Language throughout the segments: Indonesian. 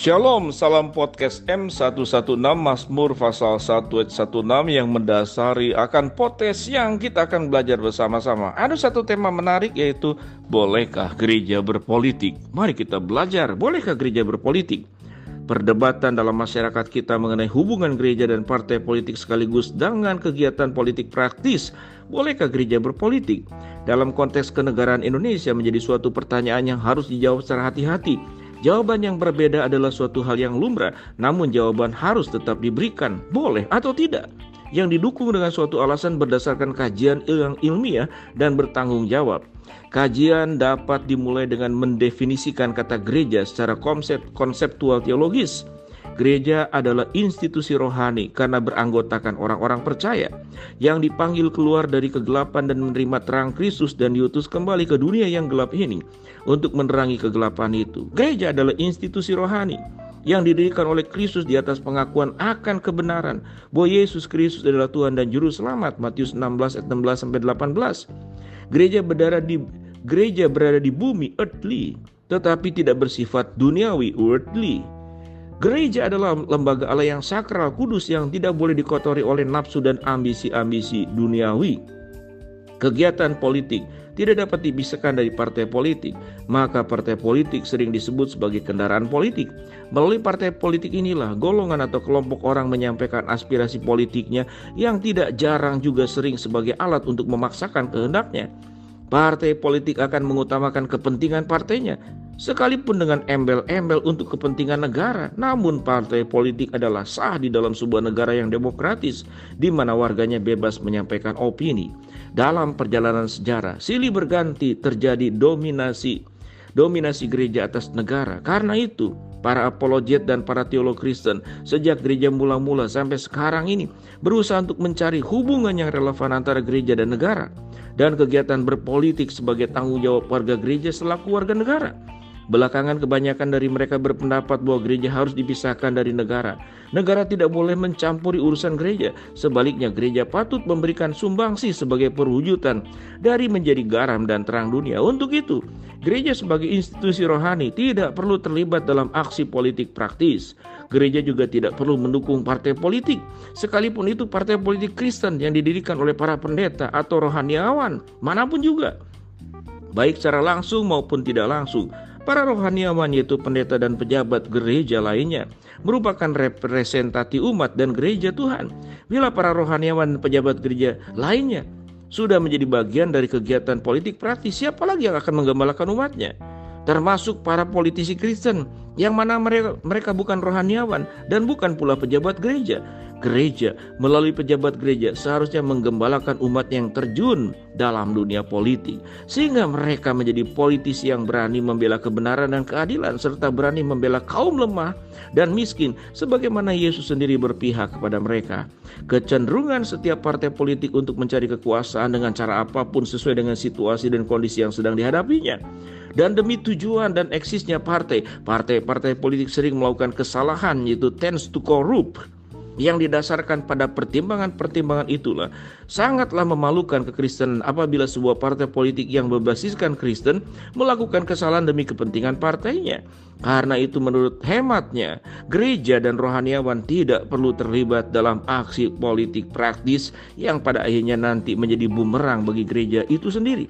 Shalom, salam podcast M116 Mazmur pasal 116 yang mendasari akan potes yang kita akan belajar bersama-sama. Ada satu tema menarik yaitu bolehkah gereja berpolitik? Mari kita belajar, bolehkah gereja berpolitik? Perdebatan dalam masyarakat kita mengenai hubungan gereja dan partai politik sekaligus dengan kegiatan politik praktis. Bolehkah gereja berpolitik? Dalam konteks kenegaraan Indonesia menjadi suatu pertanyaan yang harus dijawab secara hati-hati. Jawaban yang berbeda adalah suatu hal yang lumrah, namun jawaban harus tetap diberikan, boleh atau tidak, yang didukung dengan suatu alasan berdasarkan kajian yang ilmiah dan bertanggung jawab. Kajian dapat dimulai dengan mendefinisikan kata gereja secara konseptual teologis. Gereja adalah institusi rohani karena beranggotakan orang-orang percaya yang dipanggil keluar dari kegelapan dan menerima terang Kristus dan diutus kembali ke dunia yang gelap ini untuk menerangi kegelapan itu. Gereja adalah institusi rohani yang didirikan oleh Kristus di atas pengakuan akan kebenaran bahwa Yesus Kristus adalah Tuhan dan Juru Selamat. Matius 16 ayat 16-18. Gereja berada di bumi, earthly, tetapi tidak bersifat duniawi, worldly. Gereja adalah lembaga Allah yang sakral, kudus, yang tidak boleh dikotori oleh nafsu dan ambisi-ambisi duniawi. Kegiatan politik tidak dapat dipisahkan dari partai politik, maka partai politik sering disebut sebagai kendaraan politik. Melalui partai politik inilah golongan atau kelompok orang menyampaikan aspirasi politiknya yang tidak jarang juga sering sebagai alat untuk memaksakan kehendaknya. Partai politik akan mengutamakan kepentingan partainya, sekalipun dengan embel-embel untuk kepentingan negara. Namun partai politik adalah sah di dalam sebuah negara yang demokratis, di mana warganya bebas menyampaikan opini. Dalam perjalanan sejarah, silih berganti terjadi dominasi gereja atas negara. Karena itu, para apologet dan para teolog Kristen sejak gereja mula-mula sampai sekarang ini berusaha untuk mencari hubungan yang relevan antara gereja dan negara, dan kegiatan berpolitik sebagai tanggung jawab warga gereja selaku warga negara. Belakangan kebanyakan dari mereka berpendapat bahwa gereja harus dipisahkan dari negara. Negara tidak boleh mencampuri urusan gereja. Sebaliknya, gereja patut memberikan sumbangsi sebagai perwujudan dari menjadi garam dan terang dunia. Untuk itu, gereja sebagai institusi rohani tidak perlu terlibat dalam aksi politik praktis. Gereja juga tidak perlu mendukung partai politik, sekalipun itu partai politik Kristen yang didirikan oleh para pendeta atau rohaniawan manapun juga, baik secara langsung maupun tidak langsung. Para rohaniawan, yaitu pendeta dan pejabat gereja lainnya, merupakan representasi umat dan gereja Tuhan. Bila para rohaniawan dan pejabat gereja lainnya sudah menjadi bagian dari kegiatan politik praktis, siapa lagi yang akan menggembalakan umatnya? Termasuk para politisi Kristen, yang mana mereka bukan rohaniawan dan bukan pula pejabat gereja. Gereja melalui pejabat gereja seharusnya menggembalakan umat yang terjun dalam dunia politik, sehingga mereka menjadi politisi yang berani membela kebenaran dan keadilan, serta berani membela kaum lemah dan miskin sebagaimana Yesus sendiri berpihak kepada mereka. Kecenderungan setiap partai politik untuk mencari kekuasaan dengan cara apapun sesuai dengan situasi dan kondisi yang sedang dihadapinya. Dan demi tujuan dan eksisnya partai politik sering melakukan kesalahan, yaitu tends to corrupt, yang didasarkan pada pertimbangan-pertimbangan itulah sangatlah memalukan kekristenan apabila sebuah partai politik yang berbasiskan Kristen melakukan kesalahan demi kepentingan partainya. Karena itu menurut hematnya, gereja dan rohaniawan tidak perlu terlibat dalam aksi politik praktis yang pada akhirnya nanti menjadi bumerang bagi gereja itu sendiri.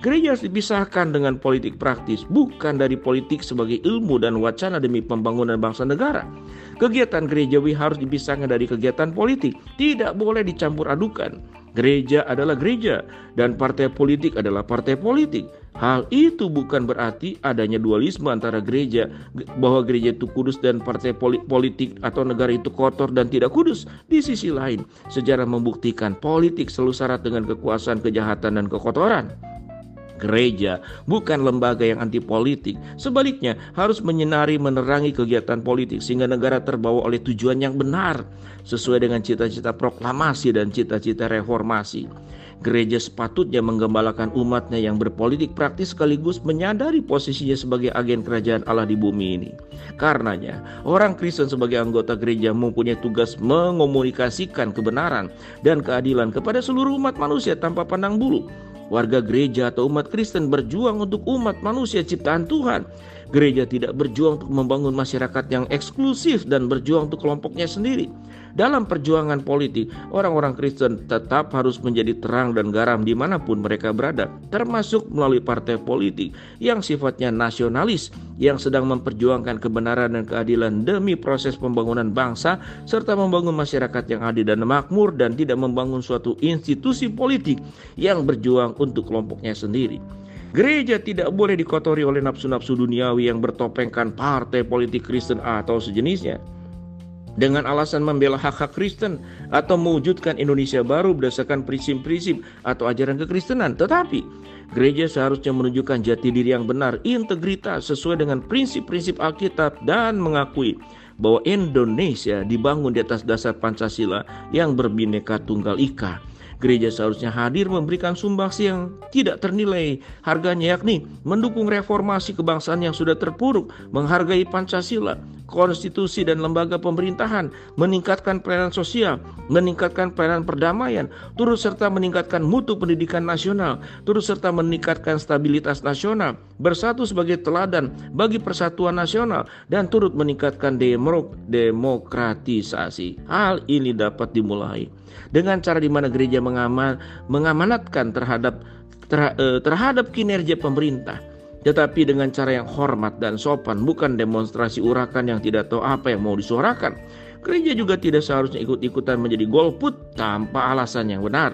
Gereja harus dipisahkan dengan politik praktis, bukan dari politik sebagai ilmu dan wacana demi pembangunan bangsa negara. Kegiatan gerejawi harus dipisahkan dari kegiatan politik, tidak boleh dicampur adukan. Gereja adalah gereja dan partai politik adalah partai politik. Hal itu bukan berarti adanya dualisme antara gereja, bahwa gereja itu kudus dan partai politik atau negara itu kotor dan tidak kudus. Di sisi lain, sejarah membuktikan politik selalu syarat dengan kekuasaan, kejahatan, dan kekotoran. Gereja bukan lembaga yang anti politik, sebaliknya harus menerangi kegiatan politik sehingga negara terbawa oleh tujuan yang benar sesuai dengan cita-cita proklamasi dan cita-cita reformasi. Gereja sepatutnya menggembalakan umatnya yang berpolitik praktis sekaligus menyadari posisinya sebagai agen kerajaan Allah di bumi ini. Karenanya, orang Kristen sebagai anggota gereja mempunyai tugas mengomunikasikan kebenaran dan keadilan kepada seluruh umat manusia tanpa pandang bulu. Warga gereja atau umat Kristen berjuang untuk umat manusia ciptaan Tuhan. Gereja tidak berjuang untuk membangun masyarakat yang eksklusif dan berjuang untuk kelompoknya sendiri. Dalam perjuangan politik, orang-orang Kristen tetap harus menjadi terang dan garam dimanapun mereka berada, termasuk melalui partai politik yang sifatnya nasionalis, yang sedang memperjuangkan kebenaran dan keadilan demi proses pembangunan bangsa, serta membangun masyarakat yang adil dan makmur, dan tidak membangun suatu institusi politik yang berjuang untuk kelompoknya sendiri. Gereja tidak boleh dikotori oleh nafsu-nafsu duniawi yang bertopengkan partai politik Kristen atau sejenisnya dengan alasan membela hak-hak Kristen atau mewujudkan Indonesia baru berdasarkan prinsip-prinsip atau ajaran kekristenan. Tetapi gereja seharusnya menunjukkan jati diri yang benar, integritas sesuai dengan prinsip-prinsip Alkitab, dan mengakui bahwa Indonesia dibangun di atas dasar Pancasila yang berbineka tunggal ika. Gereja seharusnya hadir memberikan sumbangsi yang tidak ternilai harganya, yakni mendukung reformasi kebangsaan yang sudah terpuruk, menghargai Pancasila, konstitusi dan lembaga pemerintahan, meningkatkan pelayanan sosial, meningkatkan pelayanan perdamaian, turut serta meningkatkan mutu pendidikan nasional, turut serta meningkatkan stabilitas nasional, bersatu sebagai teladan bagi persatuan nasional, dan turut meningkatkan demokratisasi. Hal ini dapat dimulai dengan cara di mana gereja mengamanatkan terhadap kinerja pemerintah, tetapi dengan cara yang hormat dan sopan, bukan demonstrasi urakan yang tidak tahu apa yang mau disuarakan. Gereja juga tidak seharusnya ikut-ikutan menjadi golput tanpa alasan yang benar.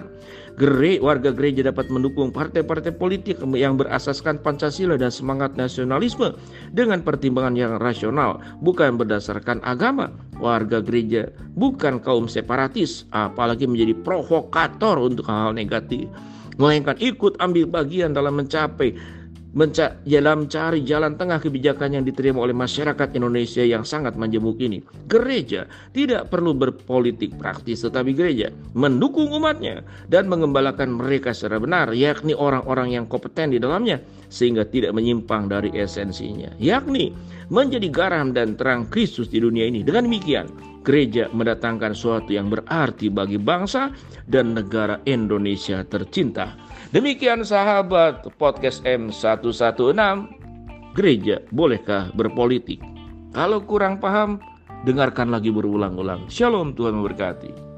Warga gereja dapat mendukung partai-partai politik yang berasaskan Pancasila dan semangat nasionalisme dengan pertimbangan yang rasional, bukan berdasarkan agama. Warga gereja bukan kaum separatis, apalagi menjadi provokator untuk hal-hal negatif, melainkan ikut ambil bagian dalam mencari jalan tengah kebijakan yang diterima oleh masyarakat Indonesia yang sangat majemuk ini. Gereja tidak perlu berpolitik praktis, tetapi gereja mendukung umatnya dan mengembalakan mereka secara benar, yakni orang-orang yang kompeten di dalamnya, sehingga tidak menyimpang dari esensinya, yakni menjadi garam dan terang Kristus di dunia ini. Dengan demikian, gereja mendatangkan sesuatu yang berarti bagi bangsa dan negara Indonesia tercinta. Demikian sahabat podcast M116, gereja bolehkah berpolitik? Kalau kurang paham, dengarkan lagi berulang-ulang. Shalom, Tuhan memberkati.